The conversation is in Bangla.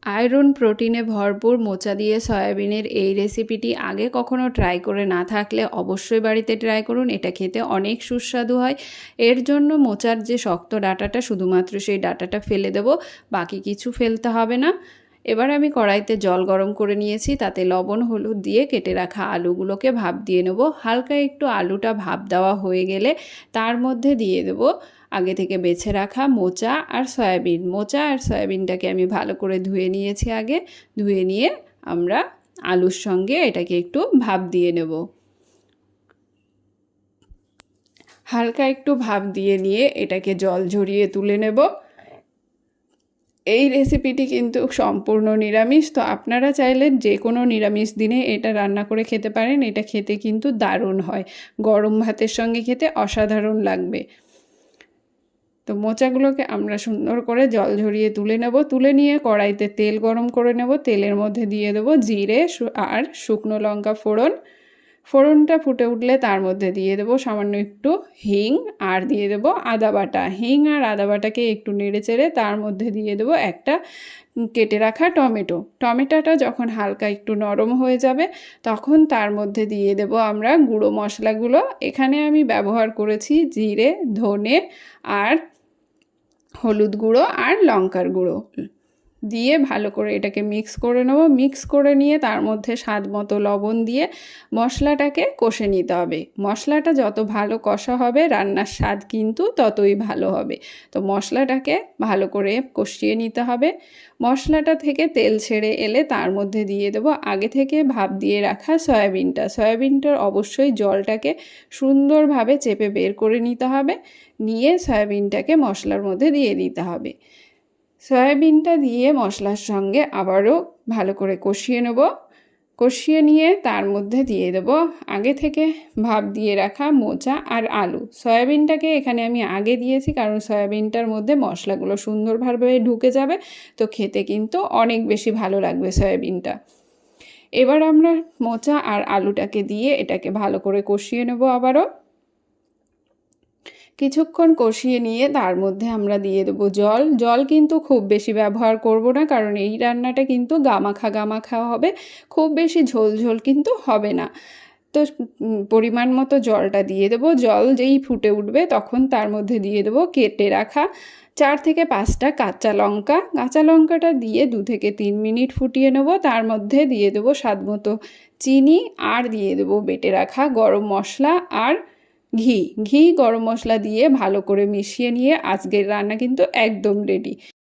আয়রন প্রোটিনে ভরপুর মোচা দিয়ে সয়াবিনের এই রেসিপিটি আগে কখনো ট্রাই করে না থাকলে অবশ্যই বাড়িতে ট্রাই করুন। এটা খেতে অনেক সুস্বাদু হয়। এর জন্য মোচার যে শক্ত ডাঁটাটা, শুধুমাত্র সেই ডাঁটাটা ফেলে দেব, বাকি কিছু ফেলতে হবে না। এবার আমি কড়াইতে জল গরম করে নিয়েছি, তাতে লবণ হলুদ দিয়ে কেটে রাখা আলুগুলোকে ভাপ দিয়ে নেব। হালকা একটু আলুটা ভাপ দেওয়া হয়ে গেলে তার মধ্যে দিয়ে দেব আগে থেকে বেছে রাখা মোচা আর সয়াবিন। মোচা আর সয়াবিনটাকে আমি ভালো করে ধুয়ে নিয়েছি। আগে ধুয়ে নিয়ে আমরা আলুর সঙ্গে এটাকে একটু ভাপ দিয়ে নেব। হালকা একটু ভাপ দিয়ে নিয়ে এটাকে জল ঝরিয়ে তুলে নেব। এই রেসিপিটি কিন্তু সম্পূর্ণ নিরামিষ, তো আপনারা চাইলে যে কোনো নিরামিষ দিনে এটা রান্না করে খেতে পারেন। এটা খেতে কিন্তু দারুণ হয়, গরম ভাতের সঙ্গে খেতে অসাধারণ লাগবে। তো মোচাগুলোকে আমরা সুন্দর করে জল ঝরিয়ে তুলে নেব। তুলে নিয়ে কড়াইতে তেল গরম করে নেব। তেলের মধ্যে দিয়ে দেবো জিরে আর শুকনো লঙ্কা ফোড়ন। ফোড়নটা ফুটে উঠলে তার মধ্যে দিয়ে দেবো সামান্য একটু হিং আর দিয়ে দেবো আদা বাটা। হিং আর আদা বাটাকে একটু নেড়ে চেড়ে তার মধ্যে দিয়ে দেবো একটা কেটে রাখা টমেটো। টমেটোটা যখন হালকা একটু নরম হয়ে যাবে তখন তার মধ্যে দিয়ে দেব আমরা গুঁড়ো মশলাগুলো। এখানে আমি ব্যবহার করেছি জিরে, ধনে আর হলুদ গুঁড়ো আর লঙ্কার গুঁড়ো দিয়ে ভালো করে এটাকে মিক্স করে নেব। মিক্স করে নিয়ে তার মধ্যে স্বাদ মতো লবণ দিয়ে মশলাটাকে কষে নিতে হবে। মশলাটা যত ভালো কষা হবে রান্নার স্বাদ কিন্তু ততই ভালো হবে। তো মশলাটাকে ভালো করে কষিয়ে নিতে হবে। মশলাটা থেকে তেল ছেড়ে এলে তার মধ্যে দিয়ে দেবো আগে থেকে ভাপ দিয়ে রাখা সয়াবিনটা। সয়াবিনটার অবশ্যই জলটাকে সুন্দরভাবে চেপে বের করে নিতে হবে। নিয়ে সয়াবিনটাকে মশলার মধ্যে দিয়ে দিতে হবে। সয়াবিনটা দিয়ে মশলার সঙ্গে আবারও ভালো করে কষিয়ে নেব। কষিয়ে নিয়ে তার মধ্যে দিয়ে দেব আগে থেকে ভাপ দিয়ে রাখা মোচা আর আলু। সয়াবিনটাকে এখানে আমি আগে দিয়েছি কারণ সয়াবিনটার মধ্যে মশলাগুলো সুন্দরভাবে ঢুকে যাবে, তো খেতে কিন্তু অনেক বেশি ভালো লাগবে সয়াবিনটা। এবার আমরা মোচা আর আলুটাকে দিয়ে এটাকে ভালো করে কষিয়ে নেব। আবারও কিছুক্ষণ কষিয়ে নিয়ে তার মধ্যে আমরা দিয়ে দেবো জল। জল কিন্তু খুব বেশি ব্যবহার করব না, কারণ এই রান্নাটা কিন্তু গামাখা হবে, খুব বেশি ঝোল ঝোল কিন্তু হবে না। তো পরিমাণ মতো জলটা দিয়ে দেবো। জল যেই ফুটে উঠবে তখন তার মধ্যে দিয়ে দেবো কেটে রাখা 4 থেকে 5টা কাঁচা লঙ্কা। কাঁচা লঙ্কাটা দিয়ে 2 থেকে 3 মিনিট ফুটিয়ে নেব। তার মধ্যে দিয়ে দেবো স্বাদ মতো চিনি আর দিয়ে দেবো বেটে রাখা গরম মশলা আর ঘি। গরম মশলা দিয়ে ভালো করে মিশিয়ে নিয়ে আজকের রান্না কিন্তু একদম রেডি।